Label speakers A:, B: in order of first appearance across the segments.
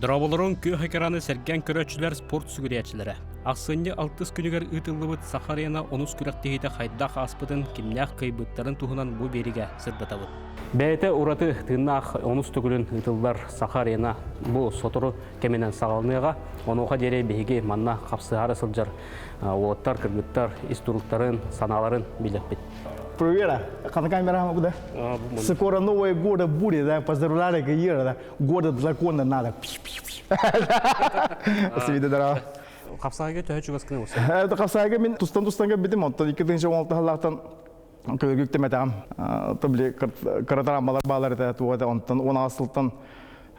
A: Дроболорун көй хакараны серген көрөчүлөр спорт сүгүрячылары. Аксынны 6 күнүгөр ытыллыбыт Сахарена 10 күрөктегиде хайдах аспытын кимнях кыйбыттарын тухунан бу бериге сырдатабыт. Бәйте ураты тыннах 10 түгүлүн ытылдар Сахарена бу сотору кеменен сагалныга, онуга дере беги манна капсыгары сылжар. Олоттар, кыргыттар, истуруктарын, саналарын билеппит.
B: Привет, как камера могу? Скоро Новый год будет, да, поздравляю, да, года дракона надо. Спасибо, дорога.
A: Капсагы төһөчү баскыны болса.
B: Это капсагы мен тустан битим, оттан 2-16 көлгүктем этем. Табли каратарамалар балар да туада онтан 16-тан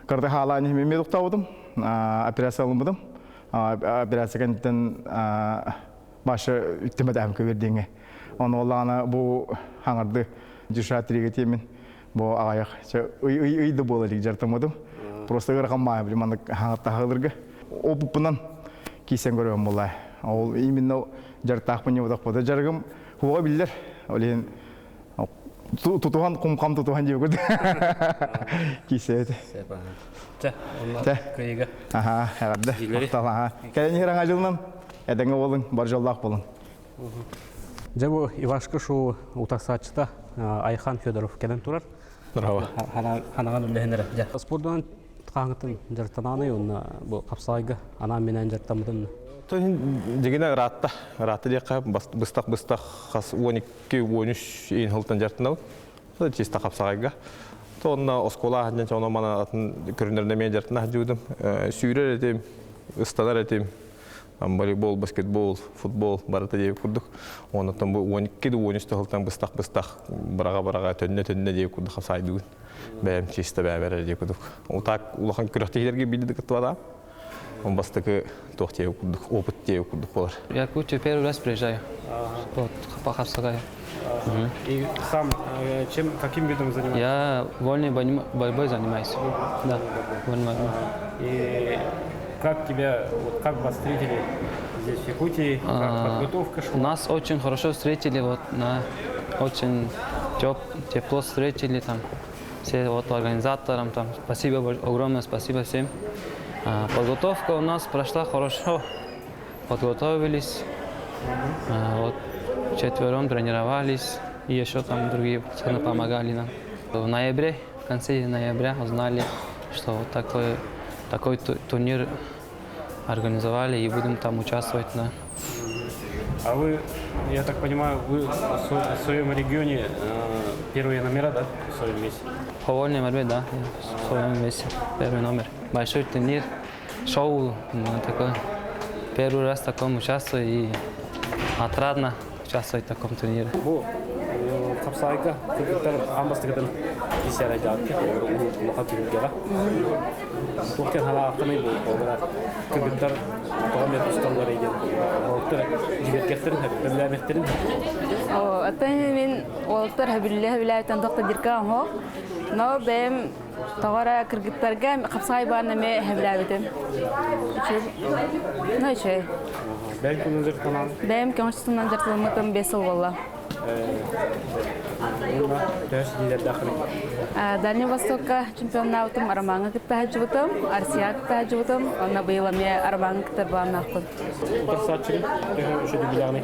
B: карта халаны мен токтабыдым. Операция алынбыдым. Операцияден башы үттемедем көбердеңе. Оны олағына бұл хаңырды жүшатырыға темен бұл ағаяқ. Үйді болалыг жартамадым. Просто ғырқамай білім хаңырта ғылырға. Опыпынан кейсен көрем болай. Ол именно жартақ бұне одақ бода жарғым. Хуға білдер. Олеген тұтуған, құмқам тұтуған жеп көрді. Кейсе өті.
A: Тә, онлар көйеге.
B: Әғарды. Кәден ераңа жылынан әдіңі болың, бар жоллақ болың.
A: Жабу Ивашка шоу утасачта Айхан Федоров келен турар.
C: Браво.
A: Ханаган үлләһенер. Спорттан каңытын жартананы онна бу капсайга ана менен жартамдын.
C: То дегене ратта дека быстак хас 12-13 ин хылтан жартанау. То чиста капсайга. То онна оскола ханжан чона мана атын көрүнөрүнө мен жартана жудум. Сүйрөр этем, ыстанар этем. Волейбол, баскетбол, футбол барата деп курдук. Онтан бу 12-13 хылтан быстак барага төннө деп курдук хасайды. Бәм чиста бәбәре деп курдук. Ол так улахан күрәктегелерге билдик атвада. Он бастыкы тох деп курдук, опыт деп курдук болар.
D: Я в первый раз приезжаю. Вот, по Хавсагаю.
A: И сам каким видом занимаешься?
D: Я вольной борьбой занимаюсь. Да, вольной борьбой.
A: И как тебя, как вас встретили здесь в Якутии, как подготовка шла?
D: Нас очень хорошо встретили, вот, очень тепло встретили там, все вот организаторам там, спасибо, огромное спасибо всем. Подготовка у нас прошла хорошо, подготовились, вот, четвером тренировались, и еще там другие пацаны помогали нам. В ноябре, в конце ноября узнали, что вот такой турнир организовали и будем там участвовать. Да.
A: А вы, я так понимаю, вы в своем регионе первые номера, да, в своем весе?
D: По вольной борьбе, да, в своем весе, первый номер. Большой турнир, шоу, такой, первый раз в таком участвую и отрадно участвовать в таком турнире.
A: Капсайга, кыргыттар амбастыгыдан дисяра жаатты, улака түрүлгега. Туктен хала актаны болдулар. Кыргыттар тоомет усталар эген. Олтор жибергектерин, билемектерин.
E: Атан мен олтор билебилетен токто диркам хо. Но бем тагара кыргыттарга капсай барна ме хебилебетем. Ноче.
A: Бем күнү жыртанам.
E: Бем көңчүсүнөн жыртылмытым 5 жыл болла. Дальний Востокка чемпионатым Арманга кытта жыбытым, Арсия кытта жыбытым, онна быйла ме Арманга кытта баам акын.
A: Кырсачы ошо диланы.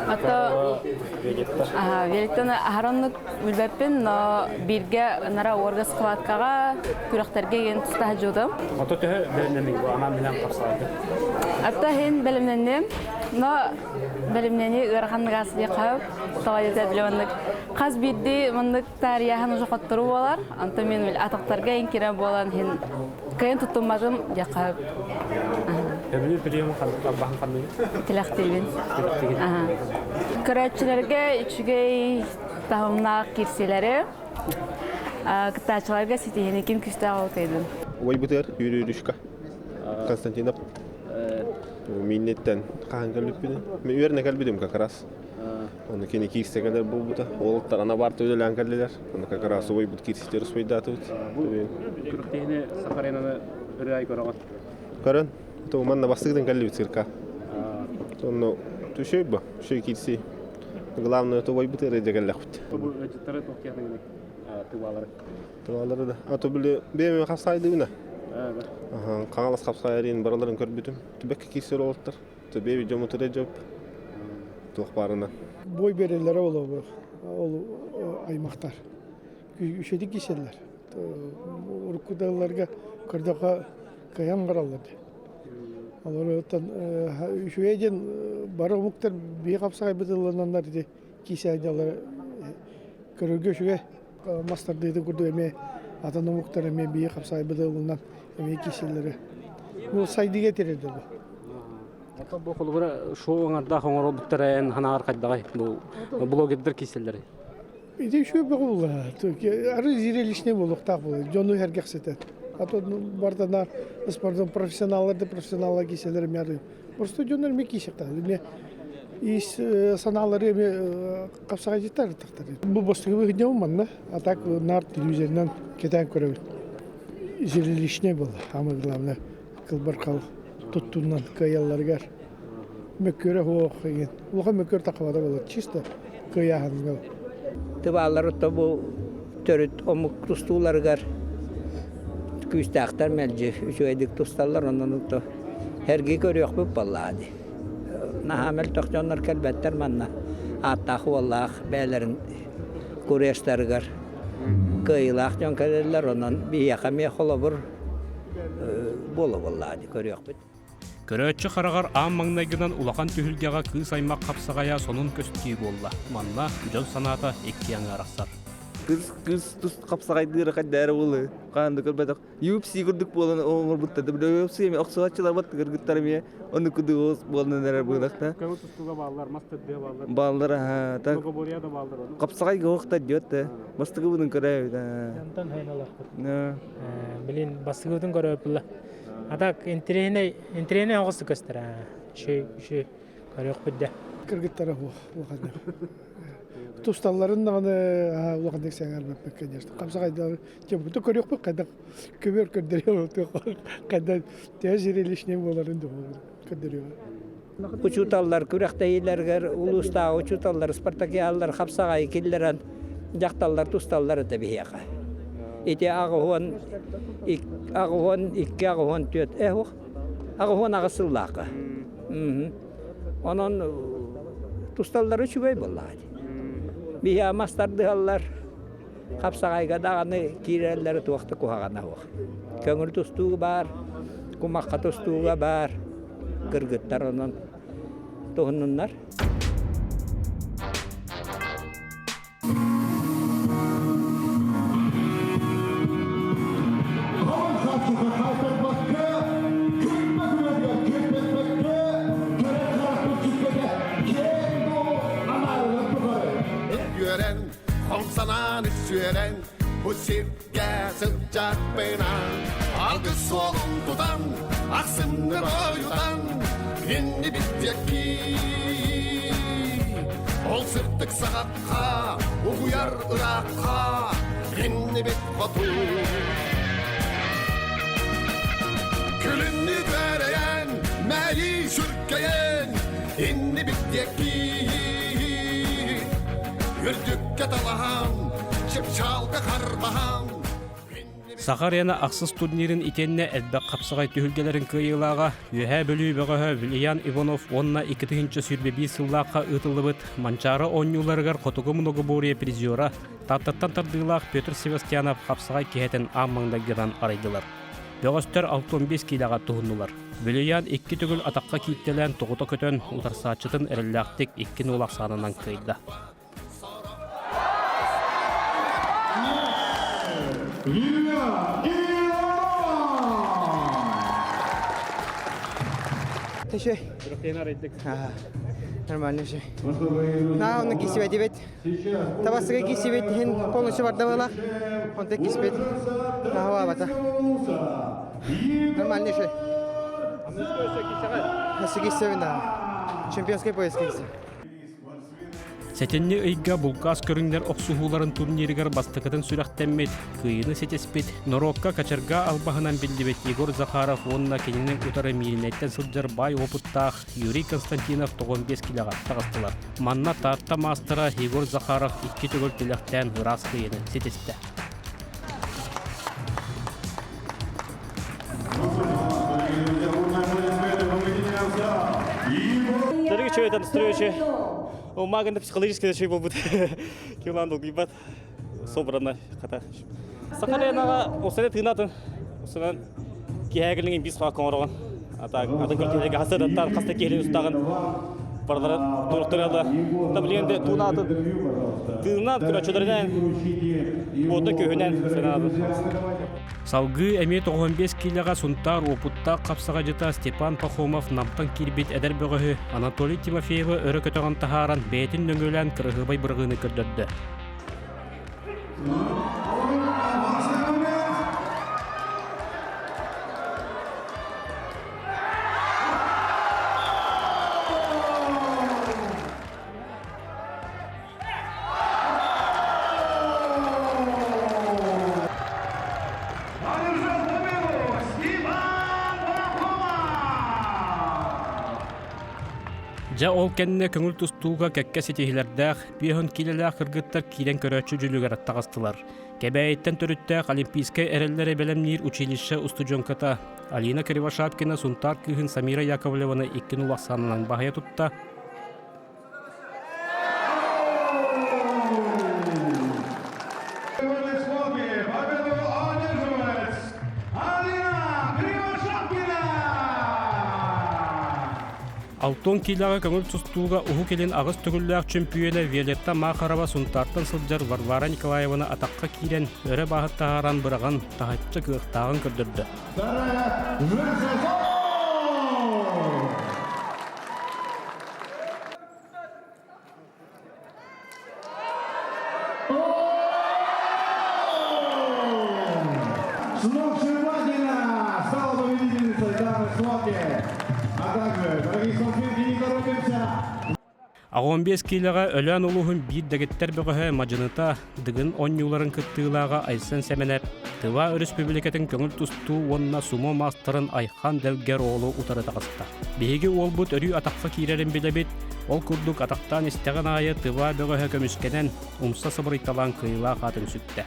E: Ата великтен аронлук билбеппин, но бирге нара орга складкага күрөктөргө ген туста жыбытым.
A: Ата тө белемнен ана менен капсайды.
E: Ата хен белемнен, но белемнени ырганга сыйкап талайда билемдик. Каз бирди мындык тарихын жокоттуруу болар. Анта мен атактарга эң керек болгон хен кайын тутумадым жакап.
A: Эбили прием бахан кандай?
E: Тилактебин. Көрөчүлөргө ичүгөй тамна кирселери. Кытачыларга ситени ким күстө алып
F: Ойбутер юрюшка. Константинов. Миннеттен кахан калбидим. Мен үйөрүнө калбидим как раз. Он кени кирстегелер болбута. Олуттар ана барты өлөлөн калдылар. Он как раз ойбут кирстер сойдатып.
A: Күрөктени Сахаренаны бир ай көрөгөн.
F: Көрөн. То манна бастыгдан калбид цирка. Сонно түшөйбү. Шөй кирси. Главное то ойбутер дегеллахт.
A: Бу өчтөрө токтояны тыбалары.
F: Тывалары да. А то биле беме капсайды уна. Каңалас капса эрин бараларын көрбүтүм. Түбекке кисер олуттар. Төбеби жомутуре жоп. Туқпарына.
G: Бой берелері ол аймақтар. Үшедік кеселер. Ұрқыдаларға көрдіға қаян қаралады. Олар үшеден бары ұмықтар бей қапсағай бітілінандар де кесе айдалары көрерге үшеге мастардайды көрді әме атан ұмықтар әме бей қапсағай бітілінан әме кеселері. Бұл сайдыға тереді бұл.
A: Бұл қолғыра шоу оңарда қоңырол бұттарайын ханағар қайдағай бұл блогердер кеселдері.
G: Иде шөй бұл. Ары зирелішіне бұл ұқтақ бұл. Жону әрге қсетет. Ато бардана спортын профессионаллар кеселері мәрі. Просто жонар ме кесектар. Ис саналары ме қапсаға жеттар тақтар. Бұл бостығы бұғыне ұманна. Атак нар телевизорынан кетен көрі. Зирелішіне бұл. Амы главны қылбар қал. Туттунан каялларгар. Мөккөрө хоох еген. Улга мөккөр тақабада болады. Чисто каяханга.
H: Тыбалар тобу төрөт омук тустууларгар. Күстақтар мәлжи. Үшөйдік тусталар ондан то. Hergi көрөк бүп баллады. Нахамел тоқжонлар кәлбәттер манна. Аттаху Аллах бәлерин күрештаргар. Кыйлах жон кәлелер ондан бияқаме холобур болу баллады көрөк бүт.
A: Көрөтчі қарағар аң маңнайгынан улақан түхілгеға кыз аймақ қапсағая сонун көстей болла. Манна жон саната екке яңа арақсар.
I: Кыз тұс қапсағайдыры қайдары болы. Қанды көрбәдік. UFC күрдік болын оңыр бұттады. UFC еме оқсығатшылар баттı кіргіттарыме. Оны күрді оғыз болын әрі бұйлақта.
A: Көмі тұстуға балалар, мастырды балалар.
I: Балалар, ха.
A: Логоборияда балалар оны.
I: Қапсағайға оқтады жөтті. Мастығы бұдың көрәй.
J: Янтан хайналақ. Білін, бастығы бұдың көрәй бұлла. Атак интерене оғысы көстір. Шөй көрек бүдді.
G: Кыргыттары оғаны. Тусталларын нағаны оғандық сәңәр бәппек, конечно. Қапсағайдары жемікті көрек бұд, қайда көмер көрдірі олды. Қайда тәз жерелішіне боларын көрдірі.
H: Учуталлар күрәқтәйілергер, улуста учуталлар, спартакиаллар, қапсағай келдерін, жақталлар, тусталлар өті бейеға. Ите ағуын, икки ағуын түйет. Ағуын ағысыллақы. Onun tustallары çübey bolladı. Biya mastарды hallar kapsagayga dağını kirelleri tuaqta kuhagana hoq. Köngül tustuğu bar, kumakka tustuğu bar. Kırgıtlar onun tohununlar.
K: Komsanan üstüren bu sirke sıcak bena algı solun tutan aksındır oyutan inni bitteki ol sırtık sağakka uyar Irak'a inni bit batu külünü göreyen meli sürkeyen inni bitteki Yürüdükке talaham, şıpşalga karbaham.
A: Сахарияна ақсыз турнирин итенне әлбәк қапсығай түхілгелерін күйілаға, үйә бөлі бөғі Вильян Иванов онна 2-ші сүрбе 5 сыллаққа ұтылы бұд, манчары онюларығар қотығы мұнығы бория призиора, таттаттан тардығылақ Петр Севастьянов қапсығай кехетін аммаңдагыдан арайдылар. Бөғістер 6-15 кейлаға тұғынылар. Вильян 2 түгіл атаққа кейттелен тұғыта көтен ұларсатшытын әрілләқтік 2 нолақ санынан күйді.
L: Şey. Нормально şey. На, он кисивет дебет. Табасыга кисивет хин полностью вардавала. Он так кисивет. На хава бата. Нормально şey. Nasıl kисивет на. Чемпионский пояс кисивет.
A: Сетенне ыйга булкас көрүңдер оксуһууларын турниригер бастыкытын сүрәхтәммет, кыйыны сетеспет, Норокка качарга албаһынан билдибет Егор Захаров, онна кенинен утары милинеттен сылжар бай опыттах Юрий Константинов 95 килога тагыстылар. Манна татта мастера Егор Захаров 2 түгөл телехтен рас кыйыны сетесте.
M: еще это настроение, умага на психологическое еще будет. Килан долгибат собрано. Сахарена, осадет гинатын, осадет киягелин бисва конрон. А так, ada kerja hasil datang kasta kiri ustagan pada dokter ada tabliğin de tunat kuraçlarından botu köyünden senadı.
A: Салгы әме 95 килага сунтар опутта капсага жыта Степан Пахомов намтан кирбит эдер бөгөһү Анатолий Тимофеева өрө көтөгөн тахаран бетин дөңгөлөн кырыгыбай быргыны көрдөддү. Жа ол кенне көңүл тустууга кекке сетихилердэх, биөхөн килелээх кыргыттар киирен көрөөчү жүлүгөр аттагастылар. Кебээйттен төрүттэх Олимпийская эреллери белемнир училище устудионката Алина Кривошапкина сунтар кыхын Самира Яковлеваны 2 улаксанынан бахая тутта. Алтон килага көңүл тустууга уху келин агыс төгүллээх чемпионы Виолетта Махарова сунтартан сылжар Варвара Николаеваны атакка киирен өрө баһыттааран быраган тахатчы кыактагын көрдөрдү. А 15 килага өлөн улуһун бир дегеттер бөгөһө мажыныта дыгын оннюларын кыттыылаага айсын сәменеп, Тыва республикатын көңүл тустуу онна сумо мастарын Айхан Делгер оолу утары тагыста. Биһиги ол бут өрүү атакка киирерин билебит, ол курдук атактан истеген айы Тыва бөгөһө көмүскенен умса сыбырыйталан кыйла хатын сүттэ.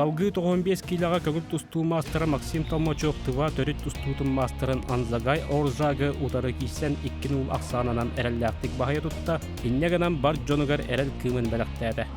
A: Салгы 95 килага көңүл тустуу мастары Максим Толмачев Тыва төрүт тустуутун мастарын Анзагай Орзагы утары киссен 2 аксананан эреллээктик бахая тутта, иннегенен бар жонугар эрел кымын белектээде.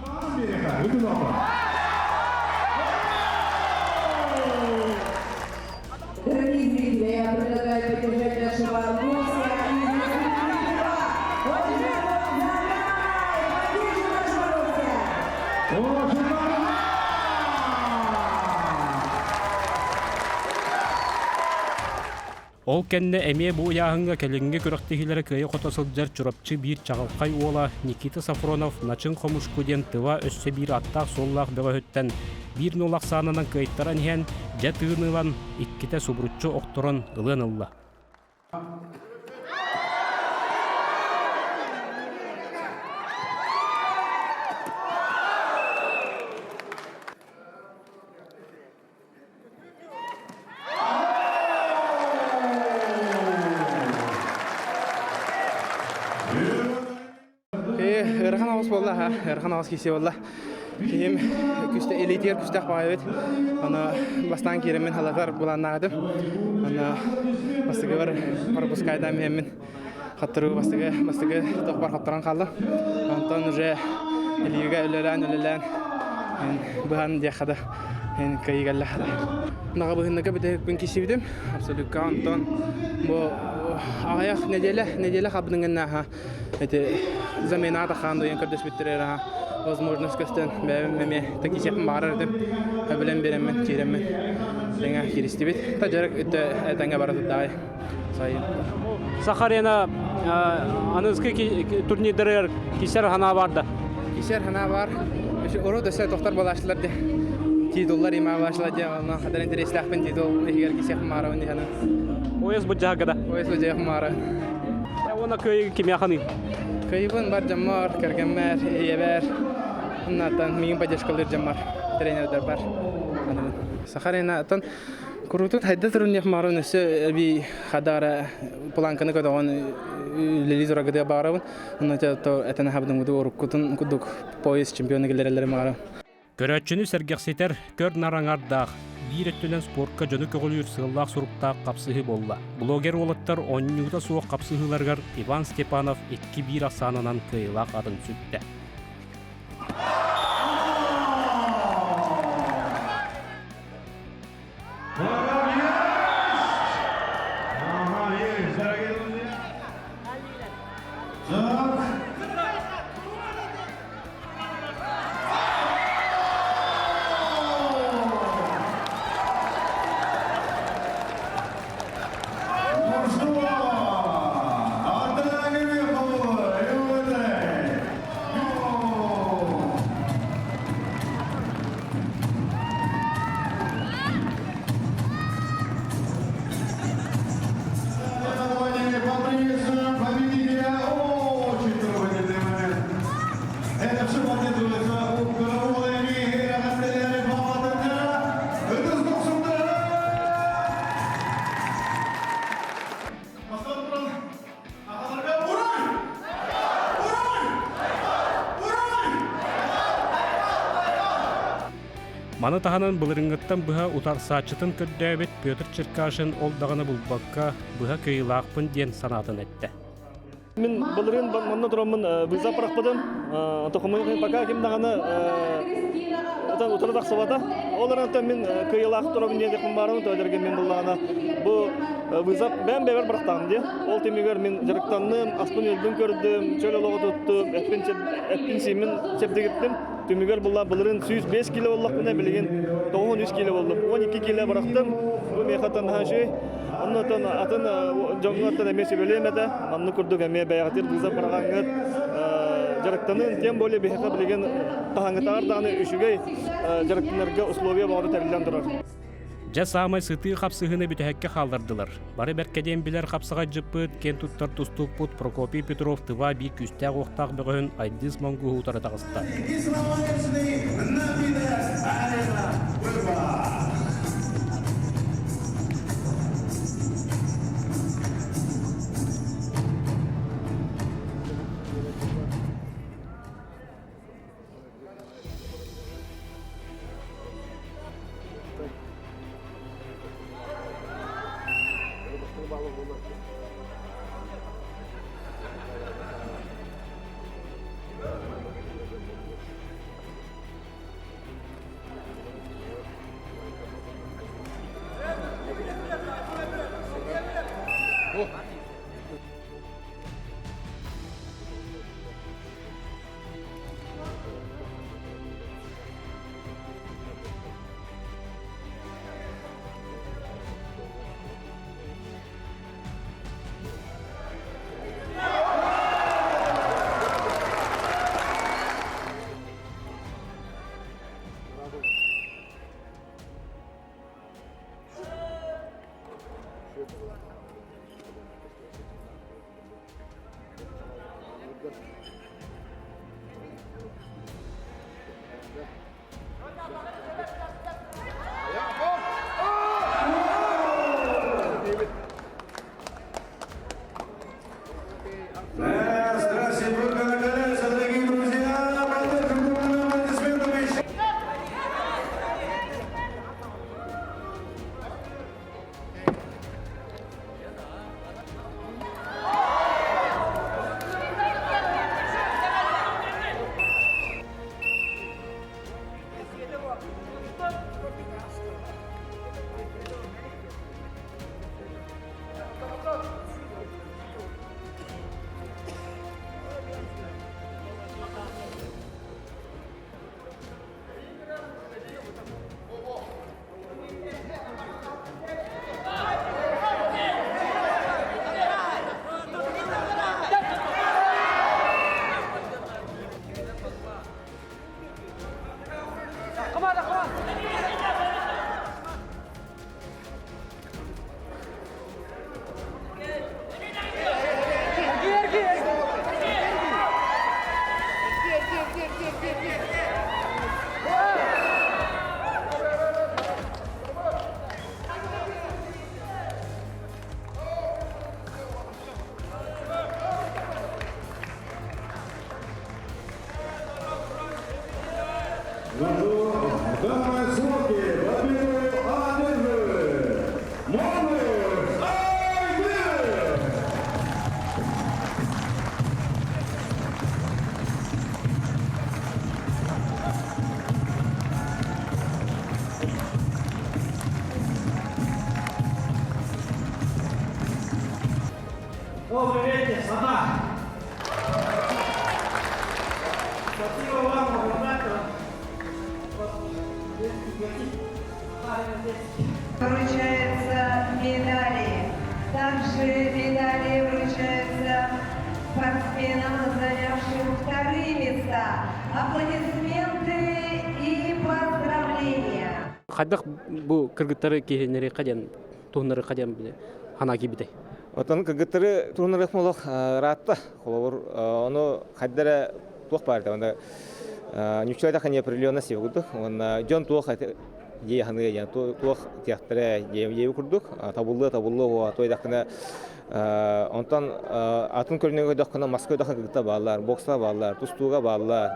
A: Ол кенне эме бу яһынга келинге көрөктегилери кыйы котосылжар чурапчы бир чагалкай уола Никита Сафронов начин комушкуден Тыва өссө бир аттак соллах бөгөһөттен бир нулак санынан кыйттаран хен жатыынылан икките субрутчу окторон ылынылла.
L: Erhan ağız bolla ha, Erhan ağız kisi bolla. Kim küste elitiyer küste bayıt. Ana bastan kiremin halatar bulannadım. Ana bastıgı var Barbuskayda memin. Hatırı bastıgı tohbar hattıran kaldı. Ondan önce eliga ölelen. Buhan diyakada. En kayıgalla hada. Naga buhunnaga bide gün kisibidim. Absolut Anton bu ayak nedele kabdının ha. Это замената ханду ен кырдыш биттерера возможность көстөн бәмеме такисем барырдым белем беремен тиремен деңа киристибит тажарак өтө этаңга барады сайын
A: Сахарена анызкы турнирлер кисер хана барды.
L: Кисер хана бар. Oro dese доктор балашлар де. Титуллар има башлар де, ана хадар интереслах пен титул егер кисер мара уни хана.
A: Ояс бу жагада.
L: Ояс бу жагда мара.
A: Ona köy kimya hanı.
L: Кайбын бар жаммар, кергенмер, иебер. Оннан миңин поддержкалар жаммар, тренерлер бар. Сахарина атын Kurutun hayda turun yapmarın üstü bir hadara plankını koyduğun lelizora gidiyor bağırın. Ondan sonra etene habdın gidiyor orukutun kuduk polis şampiyonu gelirler mağara.
A: Көрөтчүнү сергексетер көр нараңардақ бир өттөнен спортка жөнү көгөлүр сыыллаак суруктаак капсыһы болла. Блогер олаттар оннюта суок капсыһыларгар Иван Степанов 2-1 асанынан кыйлаак адын сүттэ. Маны таһанан былырыңыттан быһа утарсаачытын көрдөөбүт Петр Черкашин ол даганы булбакка быһа кыйлаакпын диэн санаатын этте.
M: Мен былырын манна турамын быза паракпадым. Тохомын пока ким даганы ата утардак сабата. Олардан мен кыйлаак турабын диэн барын төдөргөн мен буллагана. Бу быза ben бевер парактам ди. Ол темигер мен жарыктанным, аспын элдин көрдүм, чөлөлөгө туттум, эппинсимин чепдегиттим. Тümüger bulların 105 kilo olduk ne bilgin 900 kilo oldum 12 kilo bıraktım bu mekatan her şey ondan atın jongattan emesi bölemede anını kurduk emeye bayatır bize bırakanıt жарыктанын тем более бехе билген тахаңытар даны үшүгөй жарыктанырга условия багы табилен турар.
A: Жа самай сыты капсыгыны бүтөккө калдырдылар. Бары беркеден билер капсыга жыппыт кен туттар тустукпут Прокопий Петров тыва бир күстә октак бөгөн айдыс монгу утары тагыста.
N: Вручаются медали. Также медали вручаются спортсменам, занявшим вторые места. Аплодисменты и поздравления.
A: Хайдах бу кыргыттары киһиннери каден туһнары каден биле хана кибидей.
I: Отан кыгыттары турнарых молох ратта. Холовор оно хайдара туох барда. Онда нючайда хане определенно сегодня. Он Джон туох ханы я туох театре ев курдук. Табуллы той дакына онтан атын көрнөгө дакына Москвада кыгытта баллар, бокста баллар, тустууга баллар,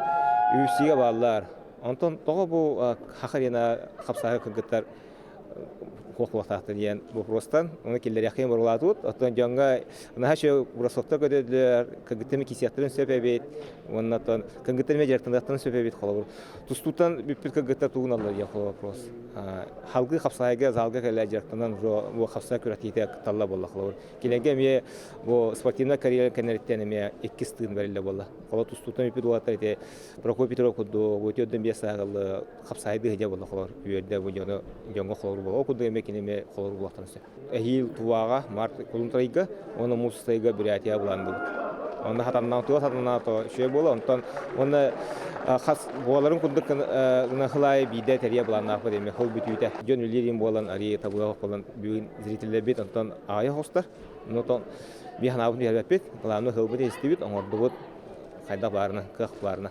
I: UFC-га баллар. Онтан того бу хахарина хапсага кыгыттар хохлохтақты деген вопростан, оны келдер яқын бұрғылатуыд. Оттан жаңға нахашы бұрасоқта көдеділер, кігіттімі кесияқтырын сөпебейт, оннаттан кігіттірме жартындақтырын сөпебейт қолы бұр. Тұстутан бүппіт кігіттер туғын алыр ең қолы вопрос. Халғы қапсайға, залға кәлі жартынан бұл қапсай күрәтейті талла болла қолы бұр. Келенге ме бұл спортивна карьера кәнереттен ме 2 стығын бәрілі болла. Қолы тұстутан бүппіт олаттар ете Прокопий Петров құдды, өте өдден бесағылы қапсайды ғыде болла қолы бұр. Үйерде бұл кинеме холор булактансы. Эхил туага март кулунтрайга, оны мустайга биратия буланды. Оны хатаннан то шөй бола, онтан оны хас боларын кундык нахлай биде терия буланна по деме хол бүтүтэ. Жөн үлерин болан ари табуга болан бүгүн зрителер бит онтан ая хостар. Нотон би ханабын ярбет бит, главный хол бит истибит, оңордугут кайда барына, ках барына.